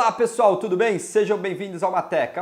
Olá pessoal, tudo bem? Sejam bem-vindos ao Mateca.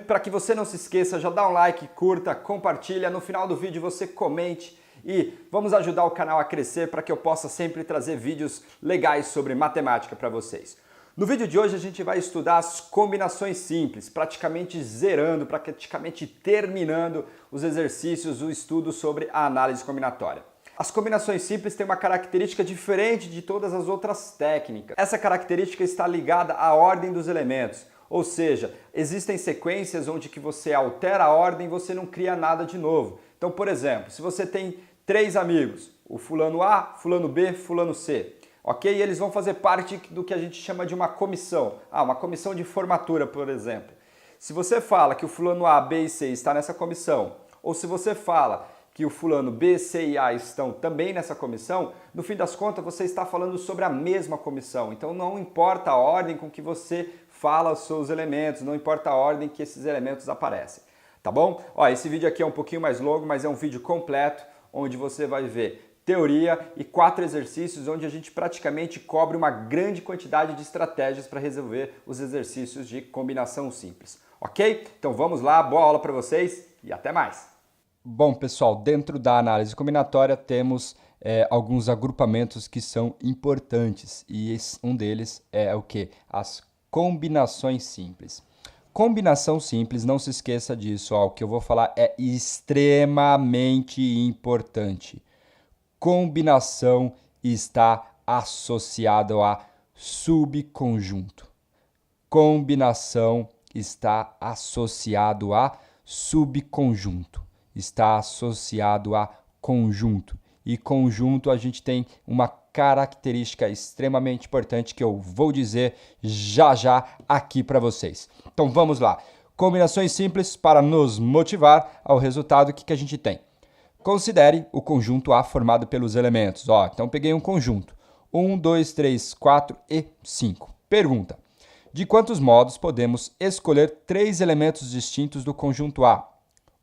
Para que você não se esqueça, já dá um like, curta, compartilha, no final do vídeo você comente e vamos ajudar o canal a crescer para que eu possa sempre trazer vídeos legais sobre matemática para vocês. No vídeo de hoje a gente vai estudar as combinações simples, praticamente zerando, praticamente terminando os exercícios, o estudo sobre a análise combinatória. As combinações simples têm uma característica diferente de todas as outras técnicas. Essa característica está ligada à ordem dos elementos, ou seja, existem sequências onde que você altera a ordem e você não cria nada de novo. Então, por exemplo, se você tem 3 amigos, o fulano A, fulano B, fulano C, ok? E eles vão fazer parte do que a gente chama de uma comissão. Uma comissão de formatura, por exemplo. Se você fala que o fulano A, B e C está nessa comissão, ou se você fala que o fulano B, C e A estão também nessa comissão, no fim das contas você está falando sobre a mesma comissão. Então não importa a ordem com que você fala os seus elementos, não importa a ordem que esses elementos aparecem, tá bom? Esse vídeo aqui é um pouquinho mais longo, mas é um vídeo completo, onde você vai ver teoria e 4 exercícios, onde a gente praticamente cobre uma grande quantidade de estratégias para resolver os exercícios de combinação simples, ok? Então vamos lá, boa aula para vocês e até mais! Bom, pessoal, dentro da análise combinatória temos alguns agrupamentos que são importantes e um deles é o quê? As combinações simples. Combinação simples, não se esqueça disso, o que eu vou falar é extremamente importante. Combinação está associado a subconjunto. Combinação está associado a subconjunto. Está associado a conjunto. E conjunto a gente tem uma característica extremamente importante que eu vou dizer já aqui para vocês. Então vamos lá. Combinações simples para nos motivar ao resultado que a gente tem. Considere o conjunto A formado pelos elementos. Então peguei um conjunto. 1, 2, 3, 4 e 5. Pergunta. De quantos modos podemos escolher 3 elementos distintos do conjunto A?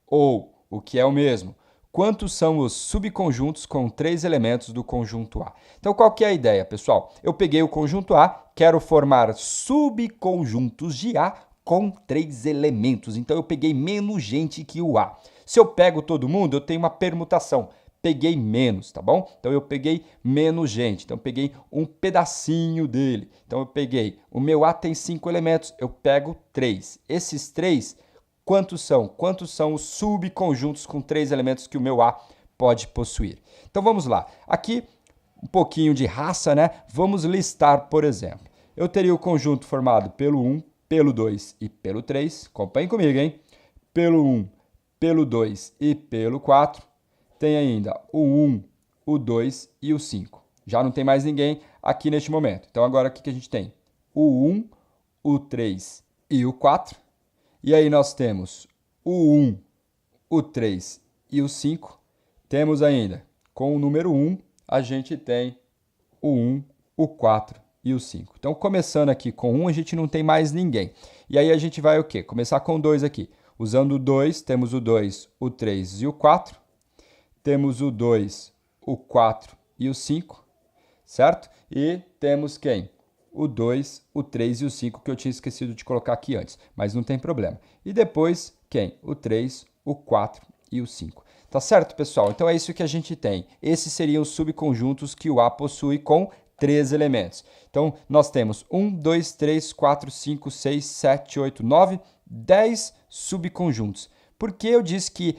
Ou, o que é o mesmo, quantos são os subconjuntos com 3 elementos do conjunto A? Então, qual que é a ideia, pessoal? Eu peguei o conjunto A, quero formar subconjuntos de A com 3 elementos. Então, eu peguei menos gente que o A. Se eu pego todo mundo, eu tenho uma permutação. Peguei menos, tá bom? Então, eu peguei menos gente. Então, eu peguei um pedacinho dele. Então, eu peguei, o meu A tem 5 elementos, eu pego 3. Esses 3... Quantos são? Quantos são os subconjuntos com 3 elementos que o meu A pode possuir? Então vamos lá. Aqui, um pouquinho de raça, né? Vamos listar, por exemplo. Eu teria o conjunto formado pelo 1, pelo 2 e pelo 3. Acompanhem comigo, hein? Pelo 1, pelo 2 e pelo 4. Tem ainda o 1, o 2 e o 5. Já não tem mais ninguém aqui neste momento. Então agora o que a gente tem? O 1, o 3 e o 4. E aí nós temos o 1, o 3 e o 5. Temos ainda, com o número 1, a gente tem o 1, o 4 e o 5. Então, começando aqui com 1, a gente não tem mais ninguém. E aí a gente vai o quê? Começar com 2 aqui. Usando o 2, temos o 2, o 3 e o 4. Temos o 2, o 4 e o 5, certo? E temos quem? O 2, o 3 e o 5, que eu tinha esquecido de colocar aqui antes, mas não tem problema. E depois, quem? O 3, o 4 e o 5. Tá certo, pessoal? Então é isso que a gente tem. Esses seriam os subconjuntos que o A possui com 3 elementos. Então, nós temos 1, 2, 3, 4, 5, 6, 7, 8, 9, 10 subconjuntos. Por que eu disse que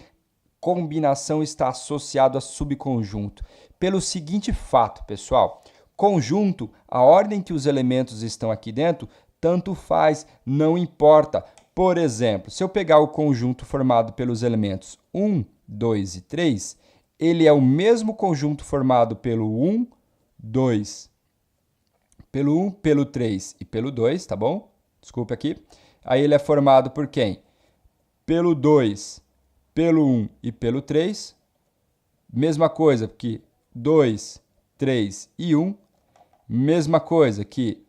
combinação está associado a subconjunto? Pelo seguinte fato, pessoal. Conjunto, a ordem que os elementos estão aqui dentro, tanto faz, não importa. Por exemplo, se eu pegar o conjunto formado pelos elementos 1, 2 e 3, ele é o mesmo conjunto formado pelo 1, 2, pelo 1, pelo 3 e pelo 2, tá bom? Desculpa aqui. Aí ele é formado por quem? Pelo 2, pelo 1 e pelo 3. Mesma coisa, porque 2, 3 e 1. Mesma coisa que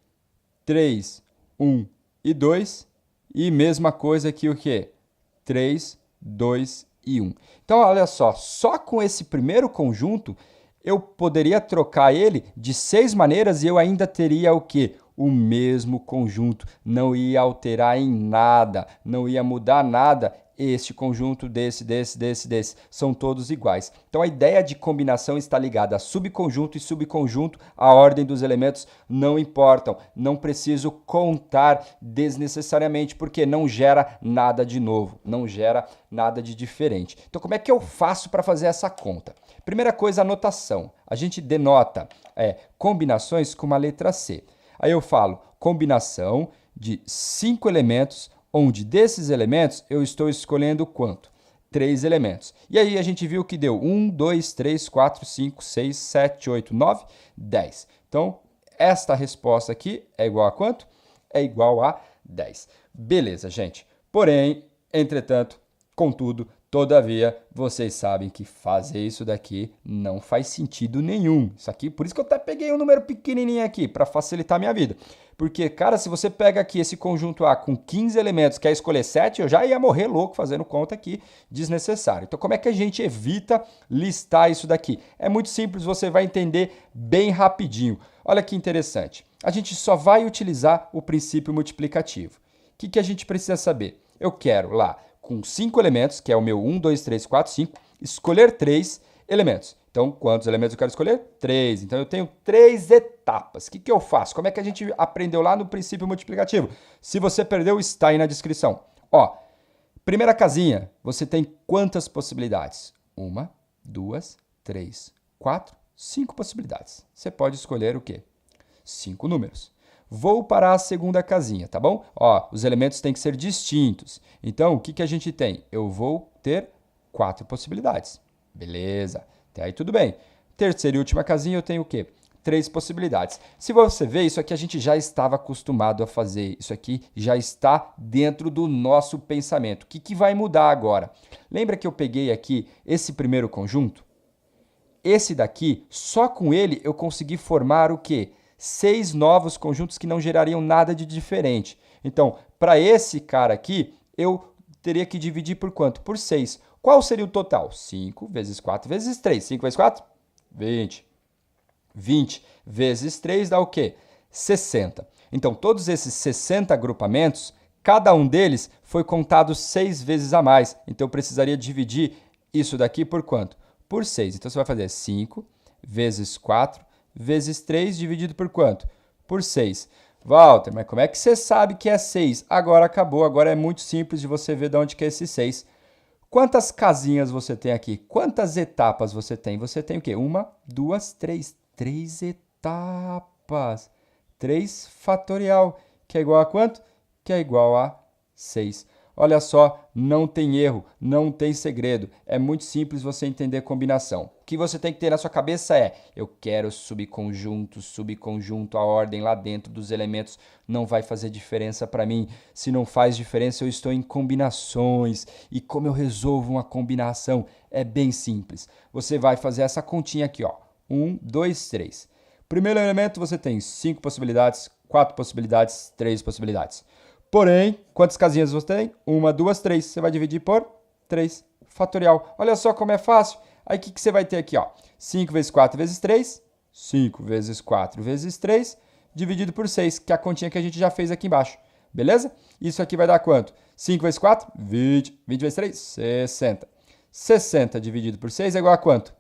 3, 1 e 2. E mesma coisa que o quê? 3, 2 e 1. Então, olha só com esse primeiro conjunto, eu poderia trocar ele de 6 maneiras e eu ainda teria o quê? o mesmo conjunto, não ia alterar em nada, não ia mudar nada. Este conjunto, desse, são todos iguais. Então, a ideia de combinação está ligada a subconjunto e subconjunto, a ordem dos elementos não importam, não preciso contar desnecessariamente, porque não gera nada de novo, não gera nada de diferente. Então, como é que eu faço para fazer essa conta? Primeira coisa, a notação. A gente denota combinações com uma letra C. Aí eu falo combinação de 5 elementos, onde desses elementos eu estou escolhendo quanto? 3 elementos. E aí a gente viu que deu 1, 2, 3, 4, 5, 6, 7, 8, 9, 10. Então, esta resposta aqui é igual a quanto? É igual a 10. Beleza, gente. Porém, entretanto, contudo, todavia, vocês sabem que fazer isso daqui não faz sentido nenhum. Isso aqui, por isso que eu até peguei um número pequenininho aqui, para facilitar a minha vida. Porque, cara, se você pega aqui esse conjunto A com 15 elementos, quer escolher 7, eu já ia morrer louco fazendo conta aqui, desnecessário. Então, como é que a gente evita listar isso daqui? É muito simples, você vai entender bem rapidinho. Olha que interessante. A gente só vai utilizar o princípio multiplicativo. O que a gente precisa saber? Eu quero lá, com 5 elementos, que é o meu 1, 2, 3, 4, 5, escolher 3 elementos. Então, quantos elementos eu quero escolher? 3. Então, eu tenho 3 etapas. O que eu faço? Como é que a gente aprendeu lá no princípio multiplicativo? Se você perdeu, está aí na descrição. Ó, primeira casinha, você tem quantas possibilidades? 1, 2, 3, 4, 5 possibilidades. Você pode escolher o quê? 5 números. Vou para a segunda casinha, tá bom? Ó, os elementos têm que ser distintos. Então, o que a gente tem? Eu vou ter 4 possibilidades. Beleza. Até aí tudo bem. Terceira e última casinha eu tenho o quê? 3 possibilidades. Se você ver, isso aqui a gente já estava acostumado a fazer. Isso aqui já está dentro do nosso pensamento. O que vai mudar agora? Lembra que eu peguei aqui esse primeiro conjunto? Esse daqui, só com ele eu consegui formar o quê? 6 novos conjuntos que não gerariam nada de diferente. Então, para esse cara aqui, eu teria que dividir por quanto? Por 6. Qual seria o total? 5 vezes 4 vezes 3. 5 vezes 4? 20. 20 vezes 3 dá o quê? 60. Então, todos esses 60 agrupamentos, cada um deles foi contado 6 vezes a mais. Então, eu precisaria dividir isso daqui por quanto? Por 6. Então, você vai fazer 5 vezes 4 vezes 3 dividido por quanto? Por 6. Walter, mas como é que você sabe que é 6? Agora acabou, agora é muito simples de você ver de onde que é esse 6. Quantas casinhas você tem aqui? Quantas etapas você tem? Você tem o quê? 1, 2, 3. 3 etapas. 3 fatorial, que é igual a quanto? Que é igual a 6. Olha só, não tem erro, não tem segredo. É muito simples você entender combinação. O que você tem que ter na sua cabeça é, eu quero subconjunto, a ordem lá dentro dos elementos não vai fazer diferença para mim. Se não faz diferença, eu estou em combinações. E como eu resolvo uma combinação? É bem simples. Você vai fazer essa continha aqui, ó. 1, 2, 3. Primeiro elemento, você tem 5 possibilidades, 4 possibilidades, 3 possibilidades. Porém, quantas casinhas você tem? 1, 2, 3. Você vai dividir por 3. Fatorial. Olha só como é fácil. Aí, o que você vai ter aqui? Ó? 5 vezes 4 vezes 3. 5 vezes 4 vezes 3. Dividido por 6, que é a continha que a gente já fez aqui embaixo. Beleza? Isso aqui vai dar quanto? 5 vezes 4? 20. 20 vezes 3? 60. 60 dividido por 6 é igual a quanto?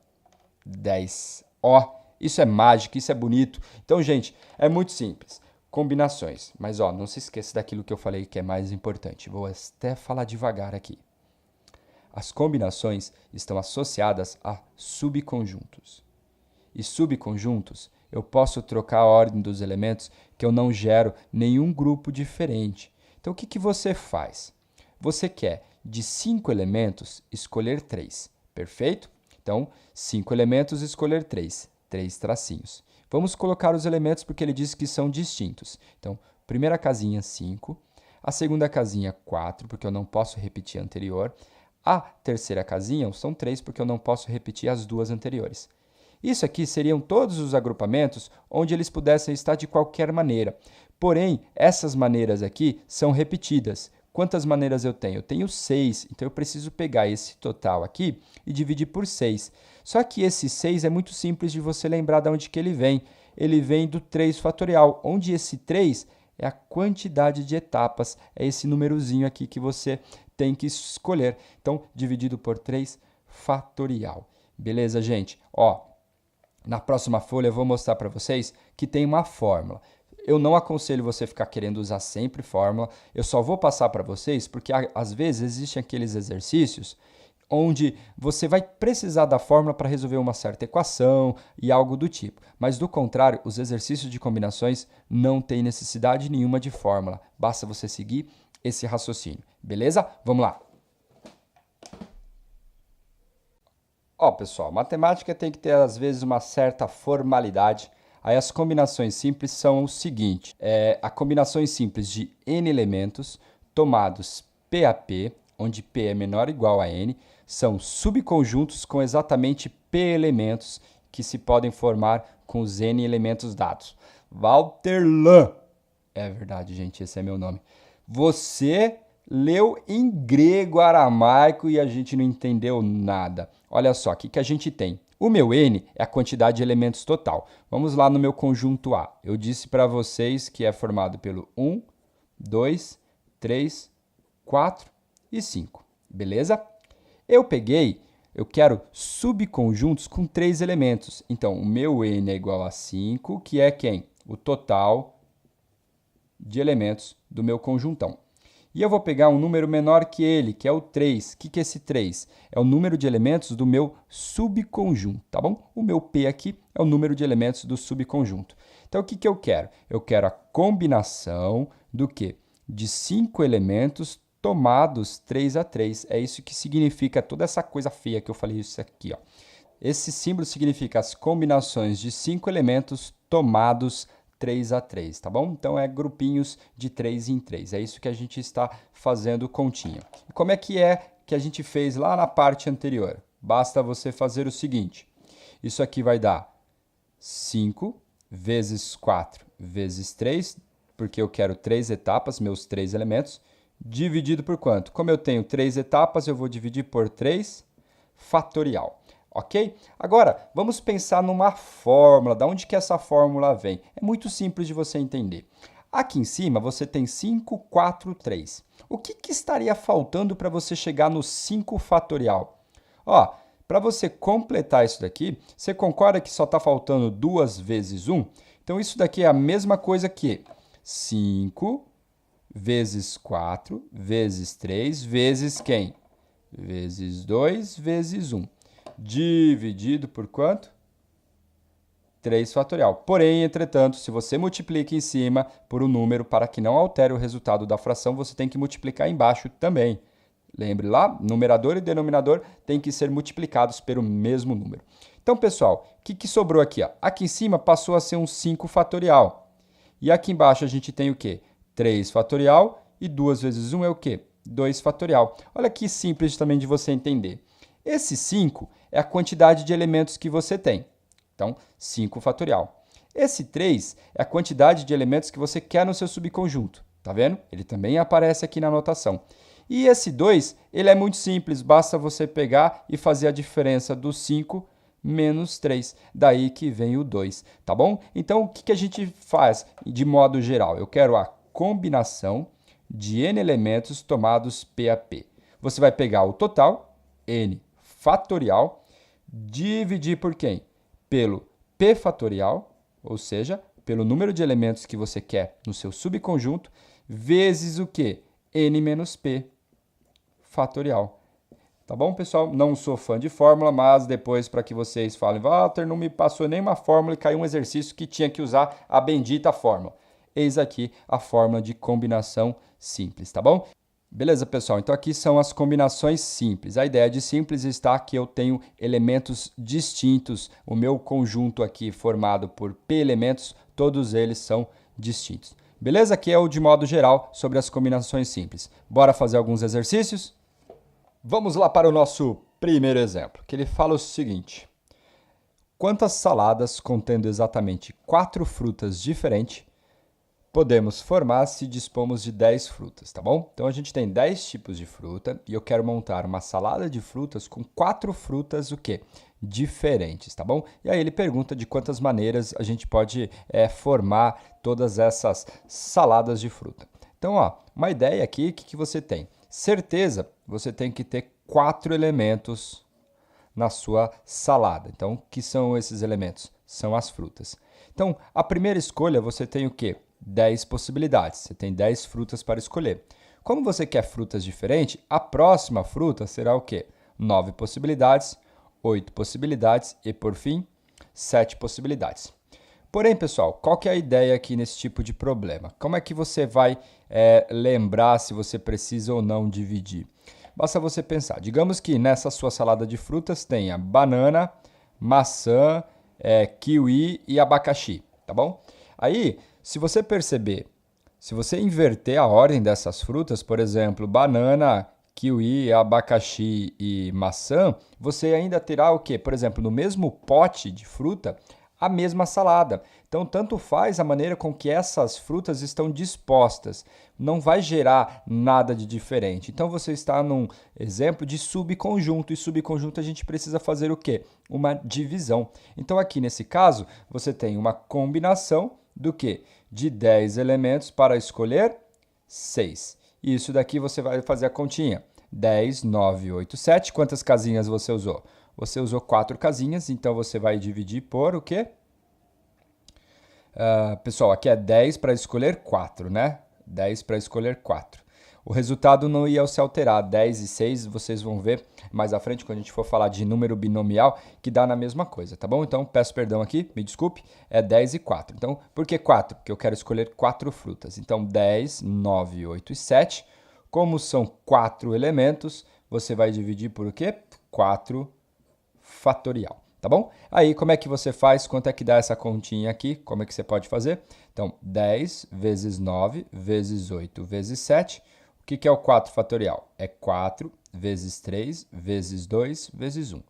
10. Ó, isso é mágico, isso é bonito. Então, gente, é muito simples. Combinações. Mas, ó, não se esqueça daquilo que eu falei que é mais importante. Vou até falar devagar aqui. As combinações estão associadas a subconjuntos. E subconjuntos, eu posso trocar a ordem dos elementos que eu não gero nenhum grupo diferente. Então, o que você faz? Você quer, de 5 elementos, escolher 3. Perfeito? Então, 5 elementos, escolher 3. 3 tracinhos. Vamos colocar os elementos porque ele diz que são distintos. Então, primeira casinha, 5. A segunda casinha, 4, porque eu não posso repetir a anterior. A terceira casinha são 3, porque eu não posso repetir as duas anteriores. Isso aqui seriam todos os agrupamentos onde eles pudessem estar de qualquer maneira. Porém, essas maneiras aqui são repetidas. Quantas maneiras eu tenho? Eu tenho 6, então eu preciso pegar esse total aqui e dividir por 6. Só que esse 6 é muito simples de você lembrar de onde que ele vem. ele vem do 3 fatorial, onde esse 3 é a quantidade de etapas, é esse númerozinho aqui que você tem que escolher. Então, dividido por 3 fatorial. Beleza, gente? Ó, na próxima folha eu vou mostrar para vocês que tem uma fórmula. Eu não aconselho você ficar querendo usar sempre fórmula, eu só vou passar para vocês porque às vezes existem aqueles exercícios onde você vai precisar da fórmula para resolver uma certa equação e algo do tipo. Mas do contrário, os exercícios de combinações não têm necessidade nenhuma de fórmula, basta você seguir esse raciocínio, beleza? Vamos lá! Ó, pessoal, matemática tem que ter às vezes uma certa formalidade. Aí as combinações simples são o seguinte, a combinações simples de n elementos tomados P a P, onde P é menor ou igual a n, são subconjuntos com exatamente P elementos que se podem formar com os n elementos dados. Walter Lan, é verdade, gente, esse é meu nome. Você leu em grego, aramaico e a gente não entendeu nada. Olha só, o que a gente tem? O meu n é a quantidade de elementos total. Vamos lá no meu conjunto A. Eu disse para vocês que é formado pelo 1, 2, 3, 4 e 5. Beleza? Eu quero subconjuntos com 3 elementos. Então, o meu n é igual a 5, que é quem? O total de elementos do meu conjuntão. E eu vou pegar um número menor que ele, que é o 3. O que é esse 3? É o número de elementos do meu subconjunto, tá bom? O meu P aqui é o número de elementos do subconjunto. Então, o que eu quero? Eu quero a combinação do quê? De 5 elementos tomados 3 a 3. É isso que significa toda essa coisa feia que eu falei isso aqui, ó. Esse símbolo significa as combinações de 5 elementos tomados 3 a 3, tá bom? Então, é grupinhos de 3 em 3. É isso que a gente está fazendo continha. E como é que a gente fez lá na parte anterior? Basta você fazer o seguinte. Isso aqui vai dar 5 vezes 4 vezes 3, porque eu quero 3 etapas, meus 3 elementos, dividido por quanto? Como eu tenho 3 etapas, eu vou dividir por 3 fatorial. Ok? Agora, vamos pensar numa fórmula. Da onde que essa fórmula vem? É muito simples de você entender. Aqui em cima, você tem 5, 4, 3. O que estaria faltando para você chegar no 5 fatorial? Ó, para você completar isso daqui, você concorda que só está faltando 2 vezes 1? Então, isso daqui é a mesma coisa que 5 vezes 4 vezes 3 vezes quem? Vezes 2 vezes 1. Dividido por quanto? 3 fatorial. Porém, entretanto, se você multiplica em cima por um número para que não altere o resultado da fração, você tem que multiplicar embaixo também. Lembre lá, numerador e denominador têm que ser multiplicados pelo mesmo número. Então, pessoal, o que sobrou aqui? Ó? Aqui em cima passou a ser um 5 fatorial. E aqui embaixo a gente tem o quê? 3 fatorial e 2 vezes 1 é o quê? 2 fatorial. Olha que simples também de você entender. Esse 5 é a quantidade de elementos que você tem. Então, 5 fatorial. Esse 3 é a quantidade de elementos que você quer no seu subconjunto. Tá vendo? Ele também aparece aqui na anotação. E esse 2, ele é muito simples, basta você pegar e fazer a diferença do 5 menos 3. Daí que vem o 2, tá bom? Então, o que a gente faz de modo geral? Eu quero a combinação de n elementos tomados P a P. Você vai pegar o total, n fatorial, dividir por quem? Pelo P fatorial, ou seja, pelo número de elementos que você quer no seu subconjunto, vezes o quê? N menos P fatorial. Tá bom, pessoal? Não sou fã de fórmula, mas depois para que vocês falem, Walter, não me passou nenhuma fórmula e caiu um exercício que tinha que usar a bendita fórmula. Eis aqui a fórmula de combinação simples, tá bom? Beleza, pessoal? Então, aqui são as combinações simples. A ideia de simples está que eu tenho elementos distintos. O meu conjunto aqui, formado por P elementos, todos eles são distintos. Beleza? Aqui é o de modo geral sobre as combinações simples. Bora fazer alguns exercícios? Vamos lá para o nosso primeiro exemplo, que ele fala o seguinte. Quantas saladas contendo exatamente 4 frutas diferentes podemos formar se dispomos de 10 frutas, tá bom? Então a gente tem 10 tipos de fruta e eu quero montar uma salada de frutas com 4 frutas o quê? Diferentes, tá bom? E aí ele pergunta de quantas maneiras a gente pode formar todas essas saladas de fruta. Então, ó, uma ideia aqui, o que você tem? Certeza, você tem que ter 4 elementos na sua salada. Então, o que são esses elementos? São as frutas. Então, a primeira escolha, você tem o quê? 10 possibilidades. Você tem 10 frutas para escolher. Como você quer frutas diferentes, a próxima fruta será o quê? 9 possibilidades, 8 possibilidades e, por fim, 7 possibilidades. Porém, pessoal, qual que é a ideia aqui nesse tipo de problema? Como é que você vai lembrar se você precisa ou não dividir? Basta você pensar. Digamos que nessa sua salada de frutas tenha banana, maçã, kiwi e abacaxi, tá bom? Aí, se você perceber, se você inverter a ordem dessas frutas, por exemplo, banana, kiwi, abacaxi e maçã, você ainda terá o quê? Por exemplo, no mesmo pote de fruta, a mesma salada. Então, tanto faz a maneira com que essas frutas estão dispostas. Não vai gerar nada de diferente. Então, você está num exemplo de subconjunto. E subconjunto a gente precisa fazer o quê? Uma divisão. Então, aqui nesse caso, você tem uma combinação do quê? De 10 elementos para escolher 6. E isso daqui você vai fazer a continha. 10, 9, 8, 7. Quantas casinhas você usou? Você usou 4 casinhas, então você vai dividir por o quê? Pessoal, aqui é 10 para escolher 4, né? 10 para escolher 4. O resultado não ia se alterar. 10 e 6 vocês vão ver mais à frente, quando a gente for falar de número binomial, que dá na mesma coisa, tá bom? Então, peço perdão aqui, me desculpe, é 10 e 4. Então, por que 4? Porque eu quero escolher 4 frutas. Então, 10, 9, 8 e 7. Como são 4 elementos, você vai dividir por o quê? 4 fatorial, tá bom? Aí, como é que você faz? Quanto é que dá essa continha aqui? Como é que você pode fazer? Então, 10 vezes 9 vezes 8 vezes 7. O que é o 4 fatorial? É 4 vezes 3 vezes 2 vezes 1.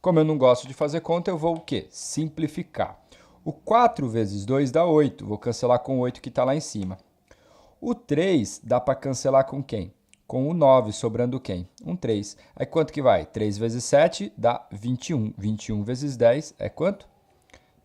Como eu não gosto de fazer conta, eu vou o quê? Simplificar. O 4 vezes 2 dá 8. Vou cancelar com o 8 que está lá em cima. O 3 dá para cancelar com quem? Com o 9, sobrando quem? Um 3. Aí quanto que vai? 3 vezes 7 dá 21. 21 vezes 10 é quanto?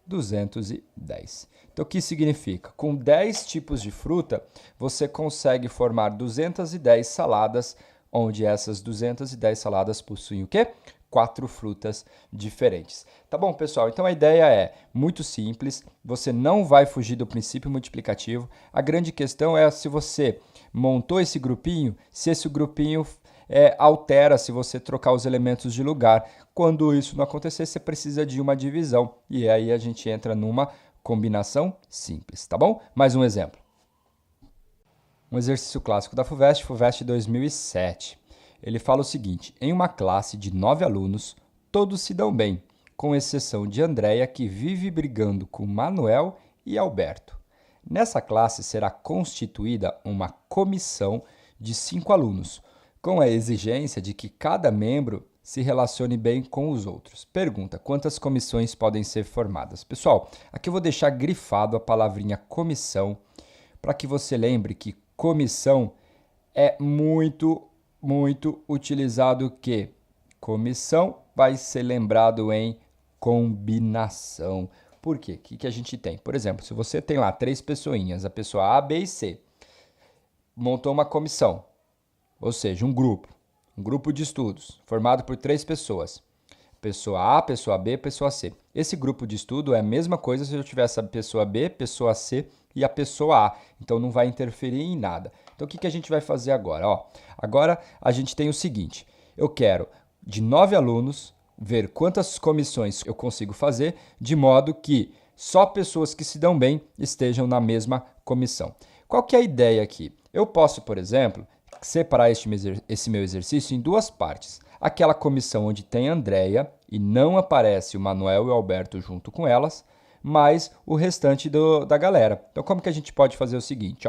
210. Então, o que significa? Com 10 tipos de fruta, você consegue formar 210 saladas, onde essas 210 saladas possuem o quê? 4 frutas diferentes. Tá bom, pessoal? Então, a ideia é muito simples, você não vai fugir do princípio multiplicativo. A grande questão é se você montou esse grupinho, se esse grupinho altera se você trocar os elementos de lugar. Quando isso não acontecer, você precisa de uma divisão. E aí a gente entra numa combinação simples, tá bom? Mais um exemplo. Um exercício clássico da FUVEST, FUVEST 2007. Ele fala o seguinte: em uma classe de 9 alunos, todos se dão bem, com exceção de Andréia, que vive brigando com Manuel e Alberto. Nessa classe será constituída uma comissão de 5 alunos, com a exigência de que cada membro se relacione bem com os outros. Pergunta: quantas comissões podem ser formadas? Pessoal, aqui eu vou deixar grifado a palavrinha comissão, para que você lembre que comissão é muito utilizado que comissão vai ser lembrado em combinação. Por quê? O que a gente tem? Por exemplo, se você tem lá 3 pessoinhas, a pessoa A, B e C, montou uma comissão, ou seja, um grupo de estudos, formado por 3 pessoas. Pessoa A, pessoa B, pessoa C. Esse grupo de estudo é a mesma coisa se eu tivesse a pessoa B, pessoa C e a pessoa A. Então, não vai interferir em nada. Então, o que a gente vai fazer agora? Agora, a gente tem o seguinte. Eu quero, de 9 alunos, ver quantas comissões eu consigo fazer, de modo que só pessoas que se dão bem estejam na mesma comissão. Qual que é a ideia aqui? Eu posso, por exemplo, separar esse meu exercício em 2 partes. Aquela comissão onde tem a Andréia e não aparece o Manuel e o Alberto junto com elas, mais o restante da galera. Então, como que a gente pode fazer o seguinte?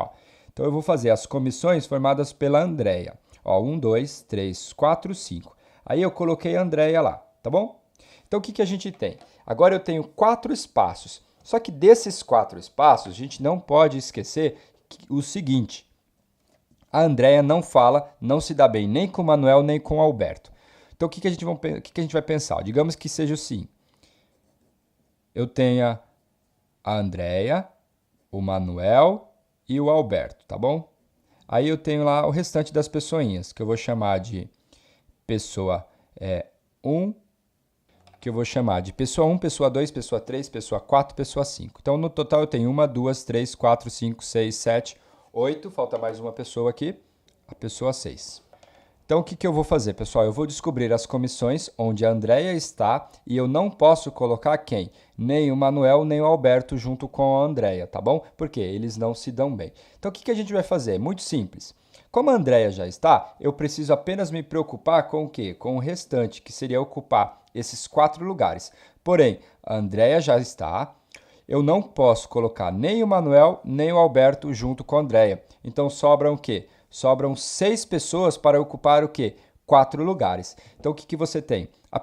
Então, eu vou fazer as comissões formadas pela Andréia. 1, 2, 3, 4, 5. Aí, eu coloquei a Andréia lá, tá bom? Então, o que a gente tem? Agora, eu tenho 4 espaços. Só que desses 4 espaços, a gente não pode esquecer o seguinte: a Andrea não fala, não se dá bem nem com o Manuel, nem com o Alberto. Então, o que a gente vai pensar? Digamos que seja assim. Eu tenha a Andrea, o Manuel e o Alberto, tá bom? Aí eu tenho lá o restante das pessoinhas, que eu vou chamar de pessoa 1, que eu vou chamar de pessoa 1, pessoa 2, pessoa 3, pessoa 4, pessoa 5. Então, no total, eu tenho 1, 2, 3, 4, 5, 6, 7, 8. Falta mais uma pessoa aqui, a pessoa 6. Então, o que eu vou fazer, pessoal? Eu vou descobrir as comissões onde a Andrea está e eu não posso colocar quem? Nem o Manuel, nem o Alberto junto com a Andrea, tá bom? Porque eles não se dão bem. Então, o que a gente vai fazer? Muito simples. Como a Andrea já está, eu preciso apenas me preocupar com o quê? Com o restante, que seria ocupar esses 4 lugares. Porém, a Andrea já está, eu não posso colocar nem o Manuel, nem o Alberto junto com a Andrea. Então, sobram o quê? Sobram 6 pessoas para ocupar o quê? 4 lugares. Então, o que você tem? O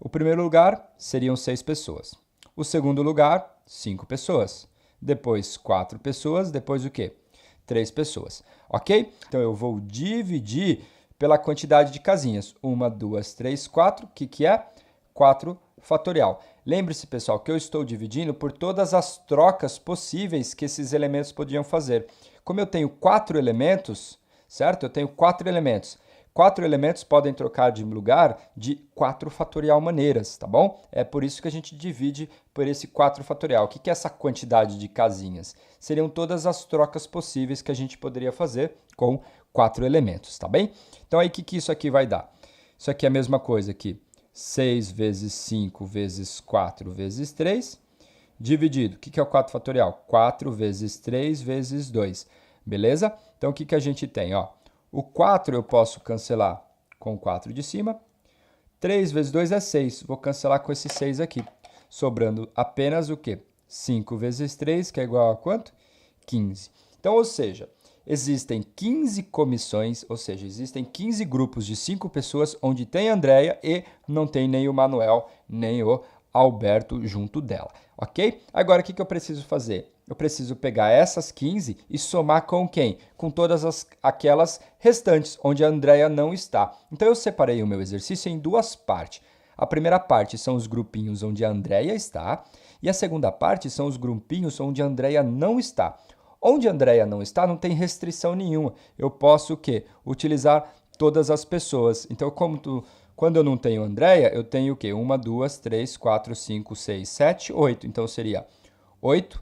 primeiro lugar seriam 6 pessoas. O segundo lugar, 5 pessoas. Depois, 4 pessoas. Depois, o quê? 3 pessoas. Ok? Então, eu vou dividir pela quantidade de casinhas. 1, 2, 3, 4. O que é? 4 fatorial. Lembre-se, pessoal, que eu estou dividindo por todas as trocas possíveis que esses elementos podiam fazer. Como eu tenho 4 elementos, certo? Eu tenho 4 elementos. 4 elementos podem trocar de lugar de 4 fatorial maneiras, tá bom? É por isso que a gente divide por esse 4 fatorial. O que é essa quantidade de casinhas? Seriam todas as trocas possíveis que a gente poderia fazer com 4 elementos, tá bem? Então, aí, o que isso aqui vai dar? Isso aqui é a mesma coisa aqui. 6 vezes 5 vezes 4 vezes 3, dividido. O que é o 4 fatorial? 4 vezes 3 vezes 2. Beleza? Então, o que a gente tem? Ó, o 4 eu posso cancelar com o 4 de cima. 3 vezes 2 é 6. Vou cancelar com esse 6 aqui. Sobrando apenas o quê? 5 vezes 3, que é igual a quanto? 15. Então, ou seja, existem 15 comissões, ou seja, existem 15 grupos de 5 pessoas onde tem a Andrea e não tem nem o Manuel, nem o Alberto junto dela, ok? Agora, o que eu preciso fazer? Eu preciso pegar essas 15 e somar com quem? Com todas aquelas restantes, onde a Andrea não está. Então, eu separei o meu exercício em 2 partes. A primeira parte são os grupinhos onde a Andrea está e a segunda parte são os grupinhos onde a Andrea não está. Onde a Andrea não está, não tem restrição nenhuma. Eu posso o quê? Utilizar todas as pessoas. Então, quando eu não tenho Andrea, eu tenho o quê? 1, 2, 3, 4, 5, 6, 7, 8. Então, seria 8,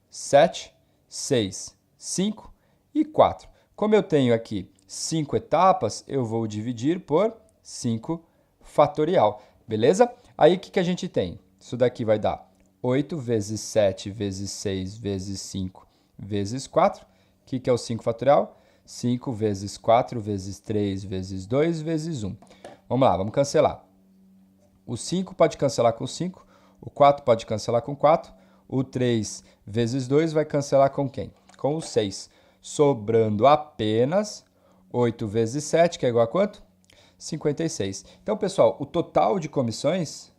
7, 6, 5 e 4. Como eu tenho aqui 5 etapas, eu vou dividir por 5 fatorial. Beleza? Aí, o que a gente tem? Isso daqui vai dar 8 vezes 7 vezes 6 vezes 5 vezes 4. O que é o 5 fatorial? 5 vezes 4 vezes 3 vezes 2 vezes 1. Vamos lá, vamos cancelar. O 5 pode cancelar com 5, o 4 pode cancelar com 4, o 3 vezes 2 vai cancelar com quem? Com o 6. Sobrando apenas 8 vezes 7, que é igual a quanto? 56. Então, pessoal, o total de comissões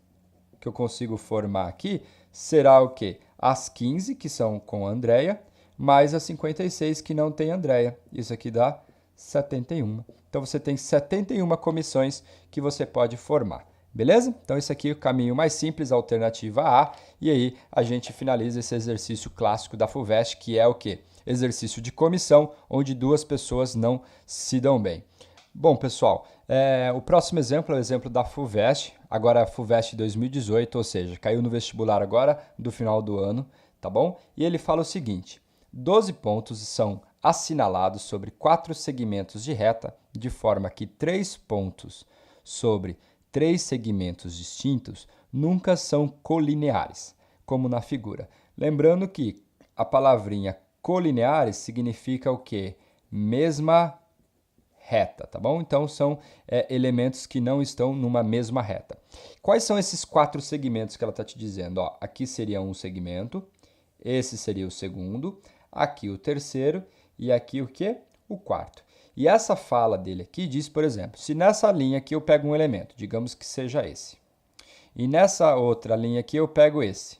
que eu consigo formar aqui será o quê? As 15, que são com a Andrea, mais as 56 que não tem Andrea. Isso aqui dá 71. Então, você tem 71 comissões que você pode formar. Beleza? Então, esse aqui é o caminho mais simples, a alternativa A. E aí, a gente finaliza esse exercício clássico da FUVEST, que é o quê? Exercício de comissão, onde 2 pessoas não se dão bem. Bom, pessoal, o próximo exemplo é o exemplo da FUVEST, agora a FUVEST 2018, ou seja, caiu no vestibular agora, do final do ano, tá bom? E ele fala o seguinte: 12 pontos são assinalados sobre 4 segmentos de reta, de forma que 3 pontos sobre 3 segmentos distintos nunca são colineares, como na figura. Lembrando que a palavrinha colineares significa o quê? Mesma reta, tá bom? Então, são elementos que não estão numa mesma reta. Quais são esses 4 segmentos que ela está te dizendo? Ó, aqui seria um segmento, esse seria o segundo, aqui o terceiro e aqui o quê? O quarto. E essa fala dele aqui diz, por exemplo, se nessa linha aqui eu pego um elemento, digamos que seja esse, e nessa outra linha aqui eu pego esse.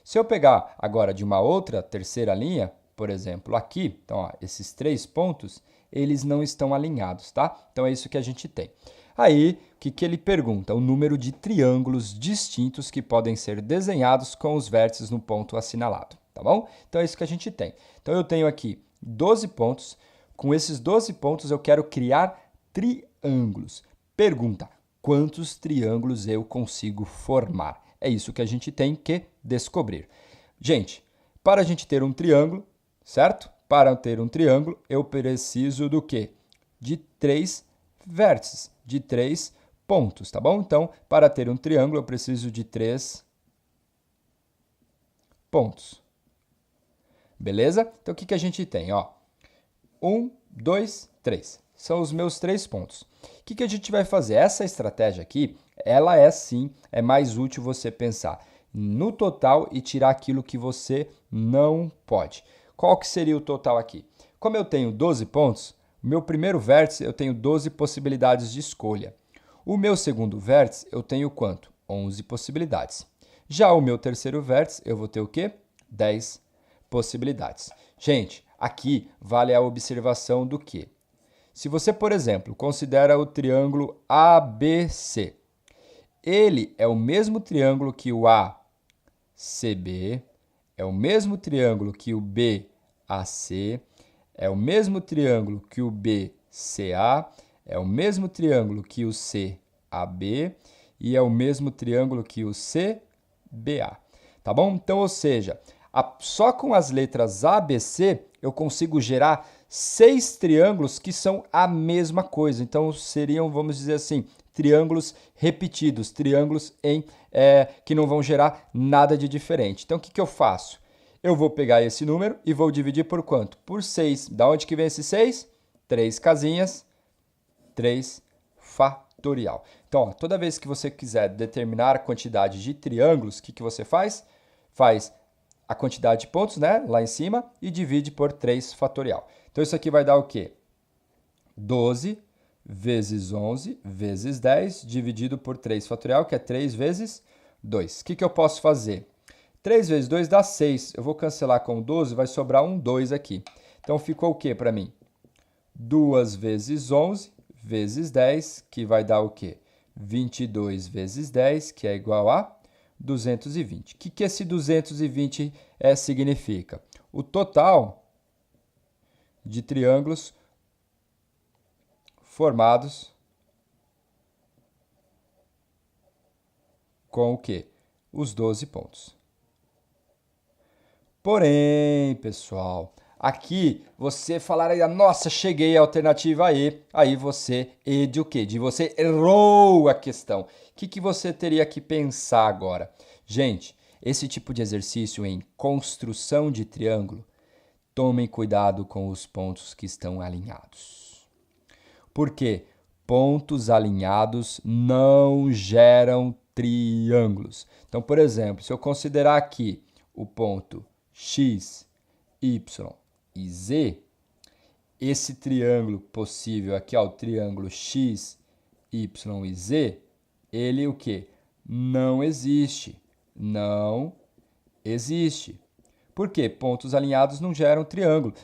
Se eu pegar agora de uma outra terceira linha, por exemplo, aqui, então, ó, esses 3 pontos, eles não estão alinhados, tá? Então, é isso que a gente tem. Aí, o que ele pergunta? O número de triângulos distintos que podem ser desenhados com os vértices no ponto assinalado, tá bom? Então, é isso que a gente tem. Então, eu tenho aqui 12 pontos. Com esses 12 pontos, eu quero criar triângulos. Pergunta, quantos triângulos eu consigo formar? É isso que a gente tem que descobrir. Gente, para a gente ter um triângulo, certo? Para ter um triângulo, eu preciso do quê? De 3 vértices, de 3 pontos, tá bom? Então, para ter um triângulo, eu preciso de 3 pontos. Beleza? Então, o que a gente tem? Ó, 1, 2, 3. São os meus 3 pontos. O que a gente vai fazer? Essa estratégia aqui, ela sim, é mais útil você pensar no total e tirar aquilo que você não pode. Qual que seria o total aqui? Como eu tenho 12 pontos, o meu primeiro vértice eu tenho 12 possibilidades de escolha. O meu segundo vértice eu tenho quanto? 11 possibilidades. Já o meu terceiro vértice eu vou ter o quê? 10 possibilidades. Gente, aqui vale a observação do quê? Se você, por exemplo, considera o triângulo ABC, ele é o mesmo triângulo que o ACB, é o mesmo triângulo que o BAC, é o mesmo triângulo que o BCA, é o mesmo triângulo que o CAB e é o mesmo triângulo que o CBA. Tá bom? Então, ou seja, só com as letras ABC eu consigo gerar 6 triângulos que são a mesma coisa. Então, seriam, vamos dizer assim, triângulos repetidos, triângulos que não vão gerar nada de diferente. Então, o que eu faço? Eu vou pegar esse número e vou dividir por quanto? Por 6. Da onde que vem esse 6? 3 casinhas, 3 fatorial. Então, ó, toda vez que você quiser determinar a quantidade de triângulos, o que você faz? Faz a quantidade de pontos, né, lá em cima, e divide por 3 fatorial. Então, isso aqui vai dar o quê? 12 vezes 11 vezes 10 dividido por 3 fatorial, que é 3 vezes 2. O que eu posso fazer? 3 vezes 2 dá 6. Eu vou cancelar com 12, vai sobrar um 2 aqui. Então, ficou o quê para mim? 2 vezes 11 vezes 10, que vai dar o quê? 22 vezes 10, que é igual a 220. O que esse 220 significa? O total de triângulos formados com o quê? Os 12 pontos. Porém, pessoal, aqui você falaria, nossa, cheguei à alternativa E, aí você de o quê? De você errou a questão. O que você teria que pensar agora? Gente, esse tipo de exercício em construção de triângulo, tomem cuidado com os pontos que estão alinhados. Porque pontos alinhados não geram triângulos. Então, por exemplo, se eu considerar aqui o ponto X, Y e Z, esse triângulo possível aqui, ó, o triângulo X, Y e Z, ele o quê? Não existe. Não existe. Por quê? Pontos alinhados não geram triângulo.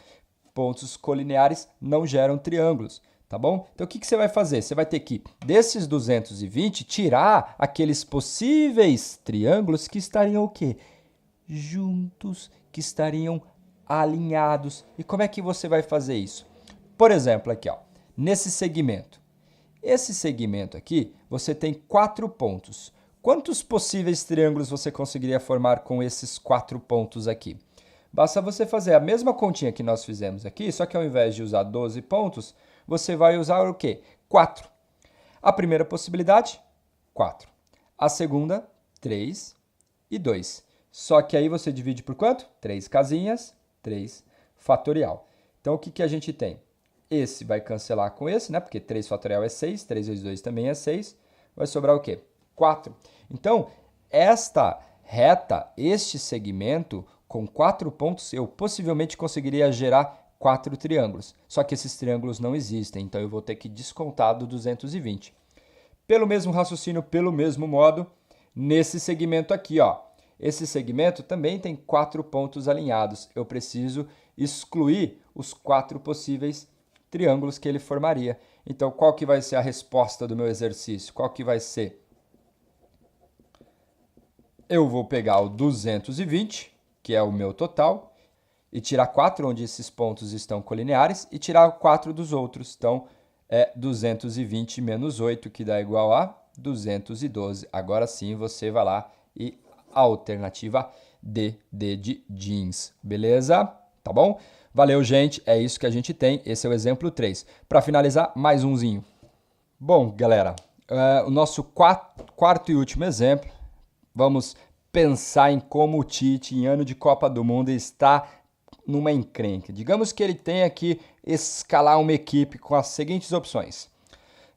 Pontos colineares não geram triângulos. Tá bom? Então, o que você vai fazer? Você vai ter que, desses 220, tirar aqueles possíveis triângulos que estariam o quê? Juntos, que estariam alinhados. E como é que você vai fazer isso? Por exemplo, aqui, ó, nesse segmento. Esse segmento aqui, você tem 4 pontos. Quantos possíveis triângulos você conseguiria formar com esses 4 pontos aqui? Basta você fazer a mesma continha que nós fizemos aqui, só que ao invés de usar 12 pontos, você vai usar o quê? 4. A primeira possibilidade, 4. A segunda, 3 e 2. Só que aí você divide por quanto? 3 casinhas, 3 fatorial. Então, o que a gente tem? Esse vai cancelar com esse, né? Porque 3 fatorial é 6, 3 vezes 2 também é 6. Vai sobrar o quê? 4. Então, esta reta, este segmento, com 4 pontos, eu possivelmente conseguiria gerar 4 triângulos. Só que esses triângulos não existem, então eu vou ter que descontar do 220. Pelo mesmo raciocínio, pelo mesmo modo, nesse segmento aqui, ó, esse segmento também tem 4 pontos alinhados. Eu preciso excluir os 4 possíveis triângulos que ele formaria. Então, qual que vai ser a resposta do meu exercício? Qual que vai ser? Eu vou pegar o 220, que é o meu total, e tirar 4, onde esses pontos estão colineares, e tirar 4 dos outros. Então, é 220 menos 8, que dá igual a 212. Agora sim, você vai lá e a alternativa D de jeans. Beleza? Tá bom? Valeu, gente. É isso que a gente tem. Esse é o exemplo 3. Para finalizar, mais umzinho. Bom, galera, o nosso quarto e último exemplo. Vamos pensar em como o Tite, em ano de Copa do Mundo, está numa encrenca. Digamos que ele tenha que escalar uma equipe com as seguintes opções.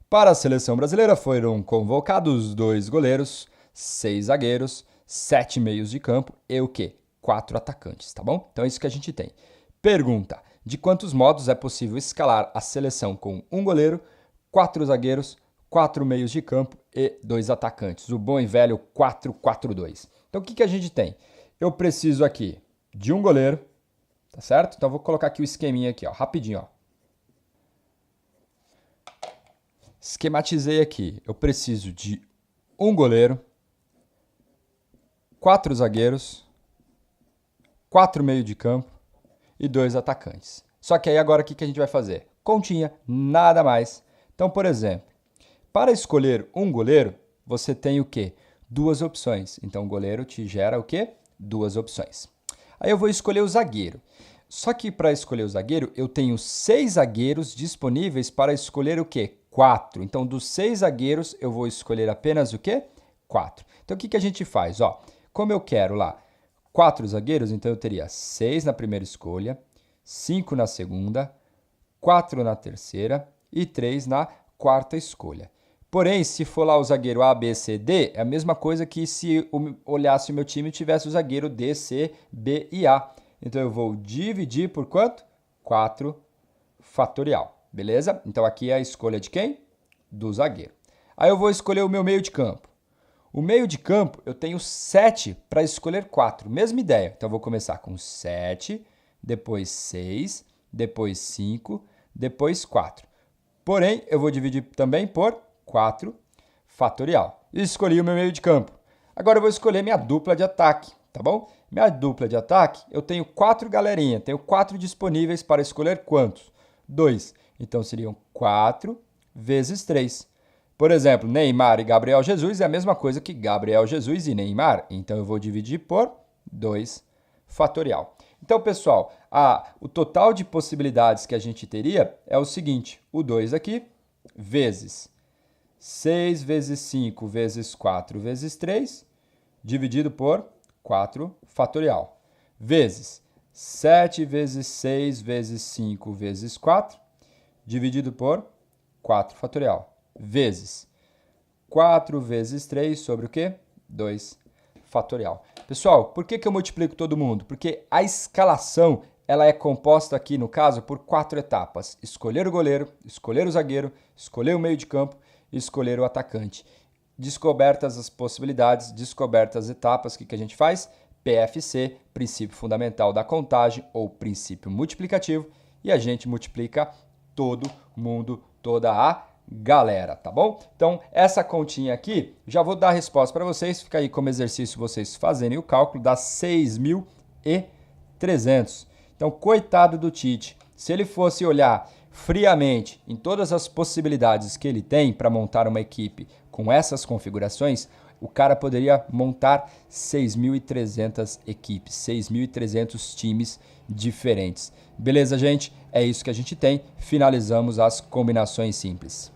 Para a seleção brasileira foram convocados 2 goleiros, 6 zagueiros, 7 meios de campo e o quê? 4 atacantes, tá bom? Então é isso que a gente tem. Pergunta: de quantos modos é possível escalar a seleção com 1 goleiro, 4 zagueiros, 4 meios de campo e 2 atacantes? O bom e velho 4-4-2. Então o que a gente tem? Eu preciso aqui de 1 goleiro, tá certo? Então vou colocar aqui o esqueminha aqui, ó, rapidinho, ó. Esquematizei aqui. Eu preciso de 1 goleiro, 4 zagueiros, 4 meio de campo e 2 atacantes. Só que aí agora o que a gente vai fazer? Continha, nada mais. Então, por exemplo, para escolher 1 goleiro, você tem o quê? 2 opções. Então, o goleiro te gera o quê? 2 opções. Aí eu vou escolher o zagueiro. Só que para escolher o zagueiro, eu tenho 6 zagueiros disponíveis para escolher o quê? 4. Então, dos 6 zagueiros, eu vou escolher apenas o quê? 4. Então, o que a gente faz? Ó, como eu quero lá 4 zagueiros, então eu teria 6 na primeira escolha, 5 na segunda, 4 na terceira e 3 na quarta escolha. Porém, se for lá o zagueiro A, B, C, D, é a mesma coisa que se olhasse o meu time e tivesse o zagueiro D, C, B e A. Então, eu vou dividir por quanto? 4 fatorial, beleza? Então, aqui é a escolha de quem? Do zagueiro. Aí, eu vou escolher o meu meio de campo. O meio de campo, eu tenho 7 para escolher 4. Mesma ideia. Então, eu vou começar com 7, depois 6, depois 5, depois 4. Porém, eu vou dividir também por 4 fatorial. Escolhi o meu meio de campo. Agora, eu vou escolher minha dupla de ataque, tá bom? Minha dupla de ataque, eu tenho 4 galerinha. Tenho 4 disponíveis para escolher quantos? 2. Então, seriam 4 vezes 3. Por exemplo, Neymar e Gabriel Jesus é a mesma coisa que Gabriel Jesus e Neymar. Então, eu vou dividir por 2 fatorial. Então, pessoal, o total de possibilidades que a gente teria é o seguinte. O 2 aqui, vezes 6 vezes 5 vezes 4 vezes 3, dividido por 4 fatorial. Vezes 7 vezes 6 vezes 5 vezes 4, dividido por 4 fatorial. Vezes 4 vezes 3 sobre o quê? 2 fatorial. Pessoal, por que eu multiplico todo mundo? Porque a escalação ela é composta aqui, no caso, por 4 etapas. Escolher o goleiro, escolher o zagueiro, escolher o meio de campo e escolher o atacante. Descobertas as possibilidades, descobertas as etapas, o que a gente faz? PFC, princípio fundamental da contagem ou princípio multiplicativo, e a gente multiplica todo mundo, toda a galera, tá bom? Então, essa continha aqui, já vou dar a resposta para vocês, fica aí como exercício vocês fazerem o cálculo, dá 6.300. Então, coitado do Tite, se ele fosse olhar friamente em todas as possibilidades que ele tem para montar uma equipe com essas configurações, o cara poderia montar 6.300 equipes, 6.300 times diferentes. Beleza, gente? É isso que a gente tem. Finalizamos as combinações simples.